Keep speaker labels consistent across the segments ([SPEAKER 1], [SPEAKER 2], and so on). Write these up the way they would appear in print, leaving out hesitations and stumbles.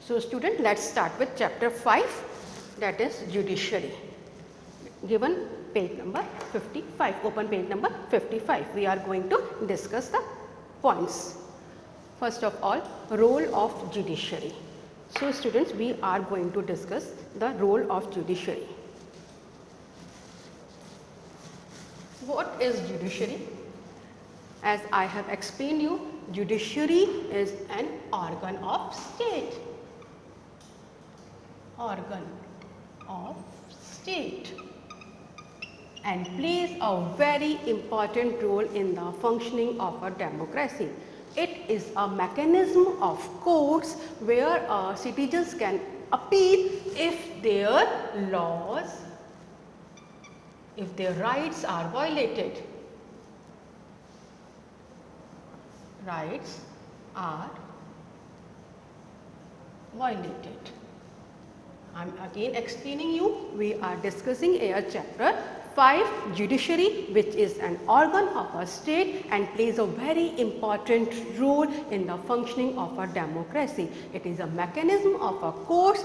[SPEAKER 1] So student, let's start with chapter 5, that is Judiciary. Given page number 55, open page number 55. We are going to discuss the points. First of all, role of judiciary. So students, we are going to discuss the role of judiciary. What is judiciary? As I have explained you, judiciary is an organ of state. Organ of state, and plays a very important role in the functioning of a democracy. It is a mechanism of courts where citizens can appeal if their laws, if their rights are violated. Rights are violated. I am again explaining you, we are discussing here chapter 5, Judiciary, which is an organ of a state and plays a very important role in the functioning of a democracy. It is a mechanism of a courts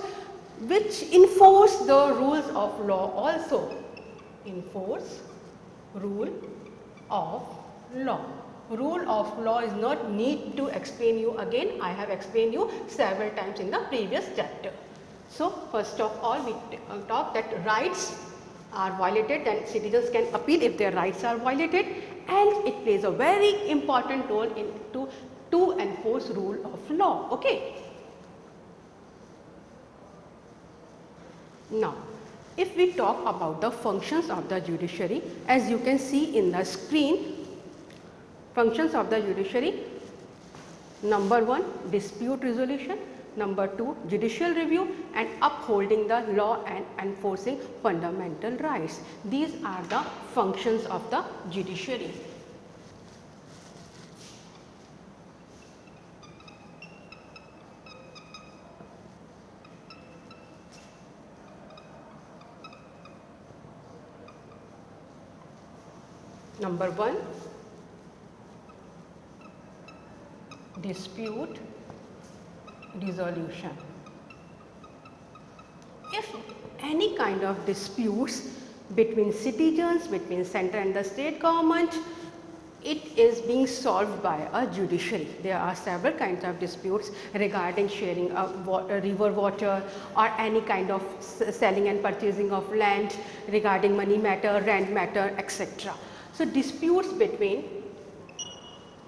[SPEAKER 1] which enforce the rules of law also. Enforce rule of law. Rule of law is not need to explain you again. I have explained you several times in the previous chapter. So first of all, we talk that rights are violated, then citizens can appeal if their rights are violated, and it plays a very important role in to enforce rule of law. Okay. Now, if we talk about the functions of the judiciary, as you can see in the screen, functions of the judiciary: number 1, dispute resolution; number 2, judicial review, and upholding the law and enforcing fundamental rights. These are the functions of the judiciary. Number 1, dispute resolution. If any kind of disputes between citizens, between center and the state government, it is being solved by a judiciary. There are several kinds of disputes regarding sharing of river water or any kind of selling and purchasing of land, regarding money matter, rent matter, etc. So disputes between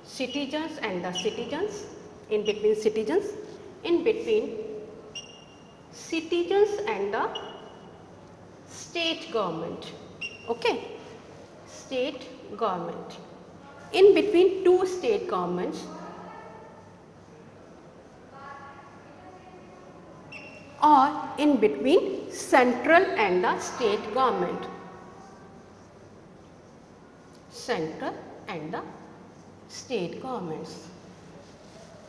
[SPEAKER 1] citizens and the citizens, in between citizens, in between citizens and the state government. Okay, state government, in between two state governments, or in between central and the state government. Central and the state governments.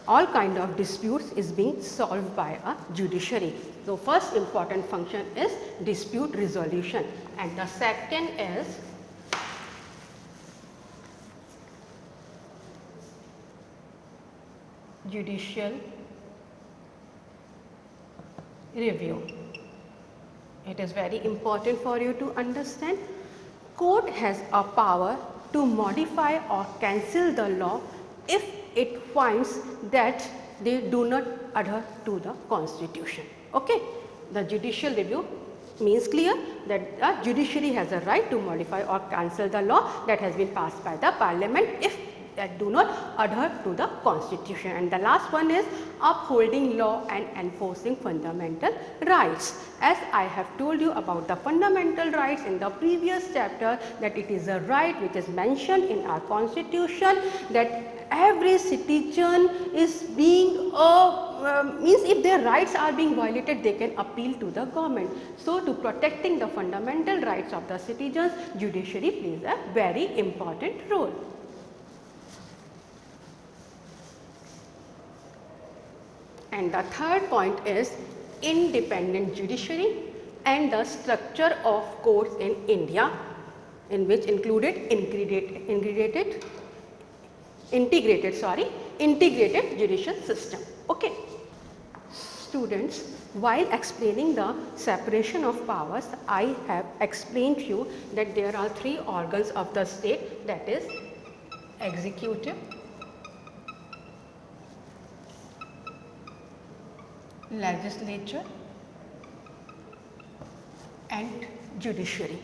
[SPEAKER 1] All kind of disputes is being solved by a judiciary. So first important function is dispute resolution, and the second is judicial review. It is very important for you to understand. Court has a power to modify or cancel the law if it finds that they do not adhere to the constitution. Okay. The judicial review means clear that the judiciary has a right to modify or cancel the law that has been passed by the parliament if that do not adhere to the constitution. And the last one is upholding law and enforcing fundamental rights. As I have told you about the fundamental rights in the previous chapter, that it is a right which is mentioned in our constitution, that every citizen is being means if their rights are being violated, they can appeal to the government. So to protecting the fundamental rights of the citizens, judiciary plays a very important role. And the third point is independent judiciary and the structure of courts in India, in which included integrated judicial system. Okay. Students, while explaining the separation of powers, I have explained to you that there are three organs of the state, that is executive, legislature and judiciary.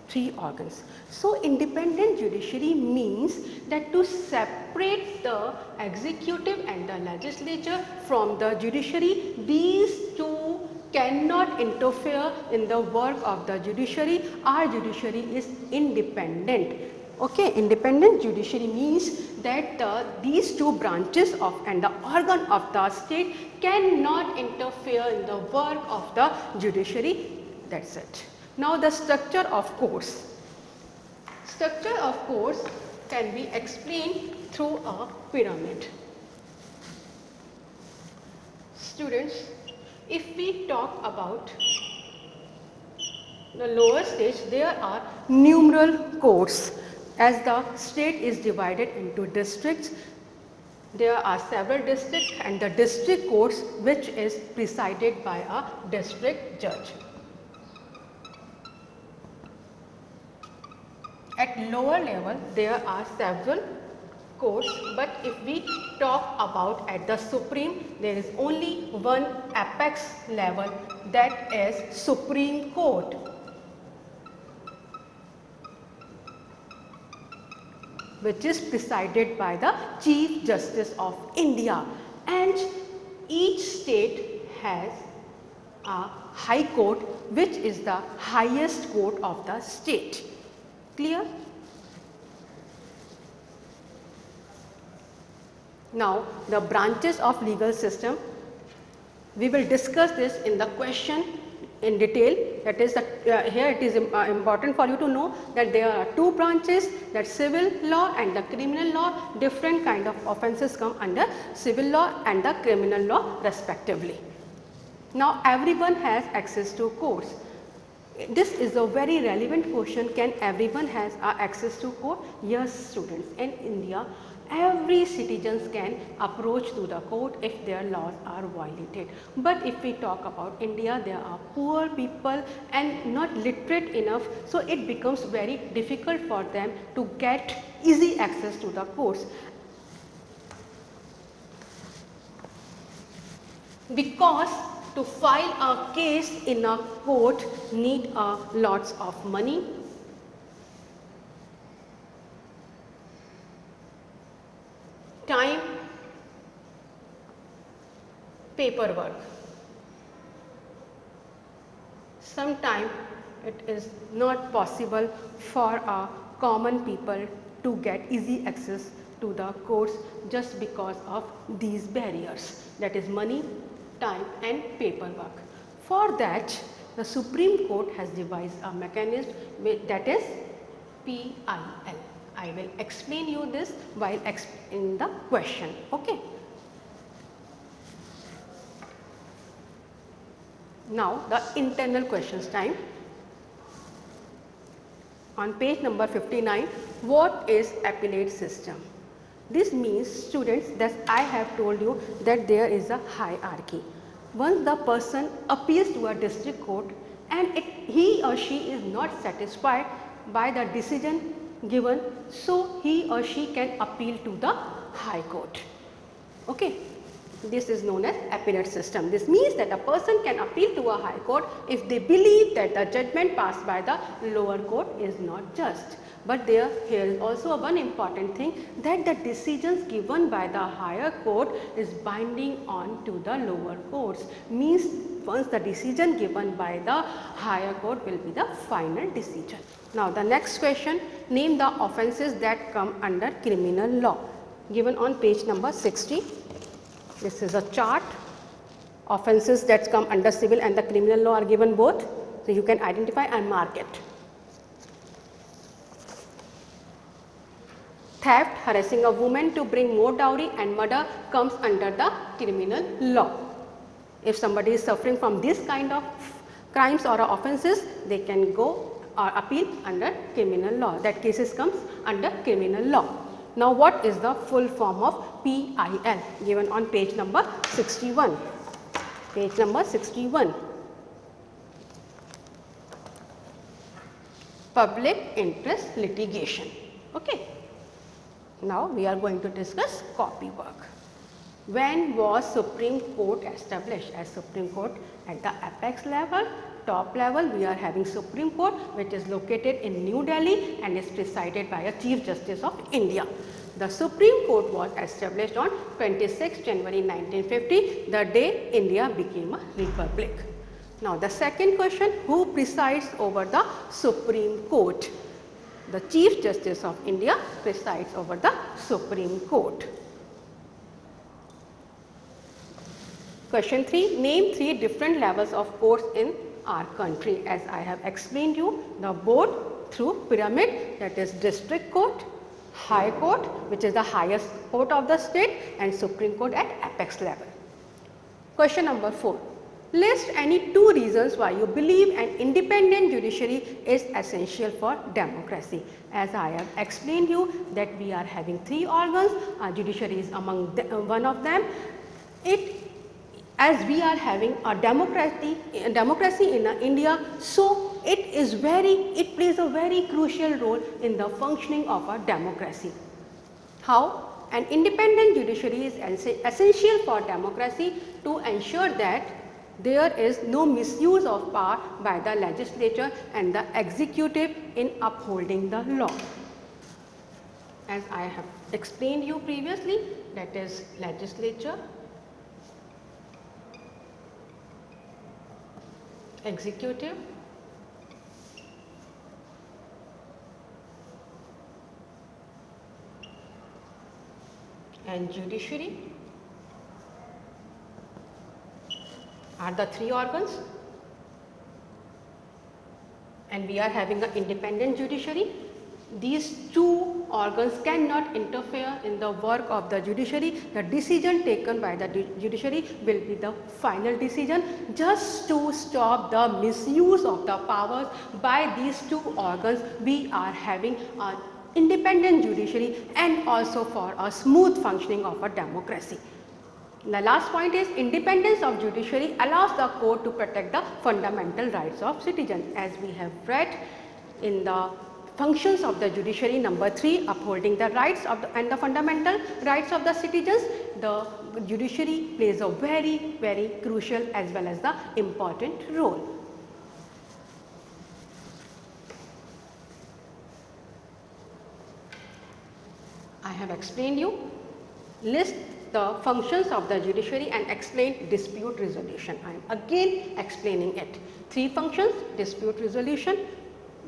[SPEAKER 1] Three organs. So, independent judiciary means that to separate the executive and the legislature from the judiciary, these two cannot interfere in the work of the judiciary. Our judiciary is independent. Okay, independent judiciary means that these two branches of and the organ of the state cannot interfere in the work of the judiciary. That's it. Now, the structure of courts. Structure of courts can be explained through a pyramid. Students, if we talk about the lower stage, there are numeral courts. As the state is divided into districts, there are several districts and the district courts which is presided by a district judge. At lower level, there are several courts, but if we talk about at the supreme, there is only one apex level, that is Supreme Court. Which is presided by the Chief Justice of India, and each state has a High Court, which is the highest court of the state. Clear? Now, the branches of legal system, we will discuss this in the question in detail. That is here it is important for you to know that there are two branches, that civil law and the criminal law. Different kind of offences come under civil law and the criminal law respectively. Now, everyone has access to courts. This is a very relevant question. Can everyone has access to court? Yes, students. In India, every citizens can approach to the court if their laws are violated. But if we talk about India, there are poor people and not literate enough, so it becomes very difficult for them to get easy access to the courts. Because to file a case in a court need lots of money, time, paperwork. Sometimes it is not possible for a common people to get easy access to the courts just because of these barriers, that is money, time and paperwork. For that, the Supreme Court has devised a mechanism that is PIL. I will explain you this while in the question. Okay. Now, the internal questions time. On page number 59, what is appellate system? This means, students, that I have told you that there is a hierarchy. Once the person appeals to a district court and he or she is not satisfied by the decision given, so he or she can appeal to the High Court. Okay. This is known as appellate system. This means that a person can appeal to a High Court if they believe that the judgment passed by the lower court is not just. But here is also one important thing, that the decisions given by the higher court is binding on to the lower courts. Means once the decision given by the higher court will be the final decision. Now, the next question, name the offences that come under criminal law, given on page number 60. This is a chart. Offences that come under civil and the criminal law are given both, so you can identify and mark it. Theft, harassing a woman to bring more dowry, and murder comes under the criminal law. If somebody is suffering from this kind of crimes or offences, they can go or appeal under criminal law. That cases comes under criminal law. Now, what is the full form of PIL, given on page number 61? Page number 61. Public interest litigation. Okay. Now we are going to discuss copywork. When was Supreme Court established? As Supreme Court at the apex level, top level, we are having Supreme Court, which is located in New Delhi and is presided by a Chief Justice of India. The Supreme Court was established on 26 January 1950, the day India became a republic. Now the second question, who presides over the Supreme Court? The Chief Justice of India presides over the Supreme Court. Question 3, name 3 different levels of courts in our country. As I have explained you, the board through pyramid, that is district court, high court, which is the highest court of the state, and Supreme Court at apex level. Question number 4, list any 2 reasons why you believe an independent judiciary is essential for democracy. As I have explained you that we are having 3 organs, our judiciary is among one of them. As we are having a democracy in India, so it plays a very crucial role in the functioning of a democracy. How? An independent judiciary is essential for democracy to ensure that there is no misuse of power by the legislature and the executive in upholding the law. As I have explained you previously, that is legislature, executive, and judiciary are the 3 organs, and we are having an independent judiciary. These 2 organs cannot interfere in the work of the judiciary. The decision taken by the judiciary will be the final decision, just to stop the misuse of the powers by these 2 organs. We are having an independent judiciary and also for a smooth functioning of a democracy. The last point is independence of judiciary allows the court to protect the fundamental rights of citizens. As we have read in the functions of the judiciary, number 3, upholding the rights of and the fundamental rights of the citizens, the judiciary plays a very crucial as well as the important role. I have explained you, list the functions of the judiciary and explain dispute resolution. I am again explaining it. 3 functions: dispute resolution,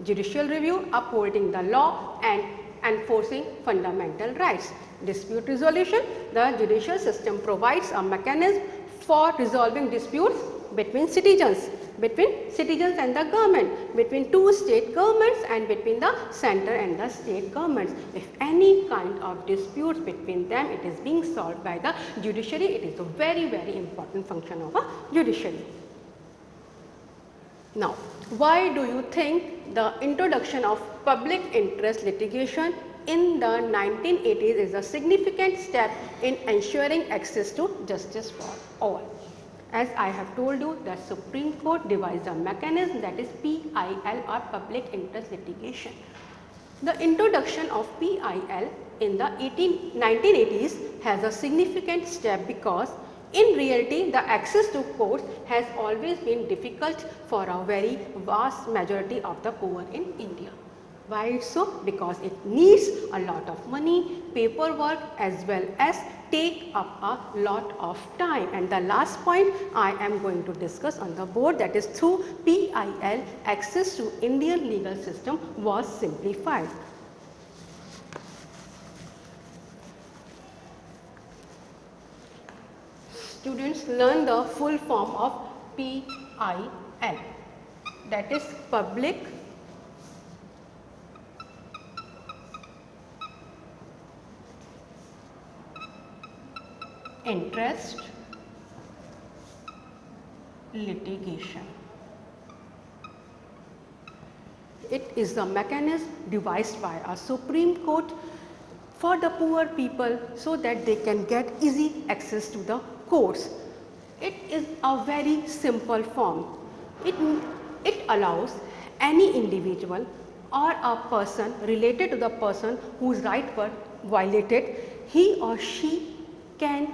[SPEAKER 1] judicial review, upholding the law, and enforcing fundamental rights. Dispute resolution, the judicial system provides a mechanism for resolving disputes between citizens and the government, between 2 state governments and between the center and the state governments. If any kind of disputes between them, it is being solved by the judiciary. It is a very important function of a judiciary. Now, why do you think the introduction of public interest litigation in the 1980s is a significant step in ensuring access to justice for all? As I have told you, the Supreme Court devised a mechanism, that is PIL, or public interest litigation. The introduction of PIL in the 1980s has a significant step because in reality the access to courts has always been difficult for a very vast majority of the poor in India. Why so? Because it needs a lot of money, paperwork, as well as take up a lot of time. And the last point I am going to discuss on the board, that is through PIL, access to Indian legal system was simplified. Students, learn the full form of PIL, that is public interest litigation. It is the mechanism devised by a Supreme Court for the poor people so that they can get easy access to the courts. It is a very simple form. It allows any individual or a person related to the person whose rights were violated, he or she can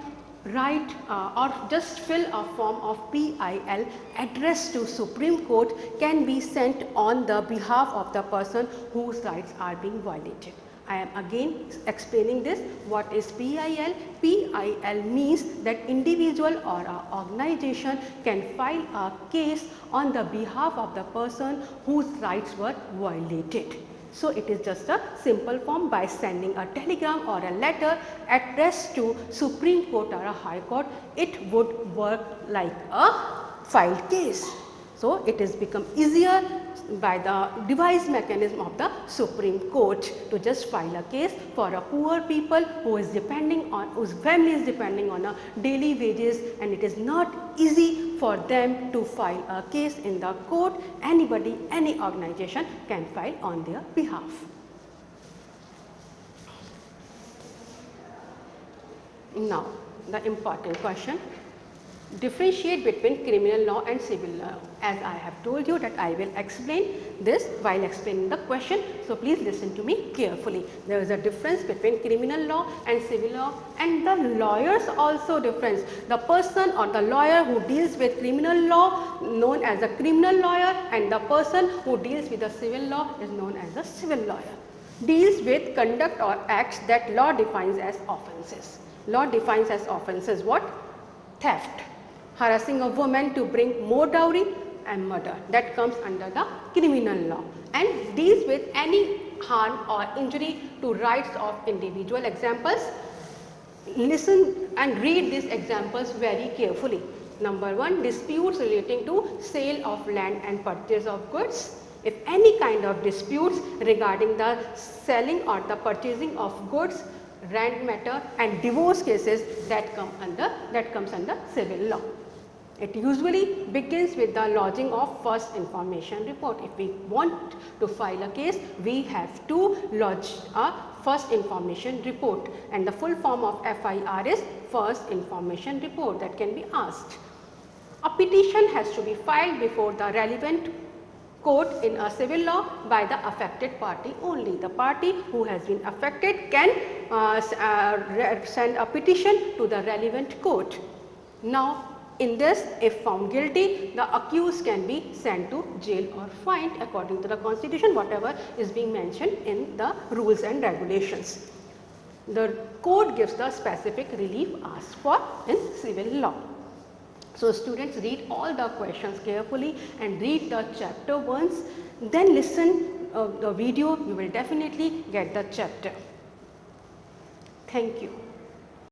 [SPEAKER 1] write or just fill a form of PIL addressed to Supreme Court, can be sent on the behalf of the person whose rights are being violated. I am again explaining this. What is PIL? PIL means that individual or an organization can file a case on the behalf of the person whose rights were violated. So, it is just a simple form. By sending a telegram or a letter addressed to Supreme Court or a High Court, it would work like a filed case. So, it has become easier by the device mechanism of the Supreme Court to just file a case for a poor people who is depending on, whose family is depending on a daily wages, and it is not easy for them to file a case in the court. Anybody, any organization can file on their behalf. Now, the important question. Differentiate between criminal law and civil law. As I have told you that I will explain this while explaining the question. So, please listen to me carefully. There is a difference between criminal law and civil law, and the lawyers also difference. The person or the lawyer who deals with criminal law known as a criminal lawyer, and the person who deals with the civil law is known as a civil lawyer. Deals with conduct or acts that law defines as offences. Law defines as offences what? Theft, harassing a woman to bring more dowry, and murder, that comes under the criminal law, and deals with any harm or injury to rights of individual. Examples, listen and read these examples very carefully. Number 1, disputes relating to sale of land and purchase of goods. If any kind of disputes regarding the selling or the purchasing of goods, rent matter, and divorce cases, that comes under civil law. It usually begins with the lodging of first information report. If we want to file a case, we have to lodge a first information report, and the full form of FIR is first information report that can be asked. A petition has to be filed before the relevant court in a civil law by the affected party only. The party who has been affected can send a petition to the relevant court. Now, in this, if found guilty, the accused can be sent to jail or fined according to the constitution, whatever is being mentioned in the rules and regulations. The court gives the specific relief asked for in civil law. So, students, read all the questions carefully and read the chapter once, then listen the video, you will definitely get the chapter. Thank you.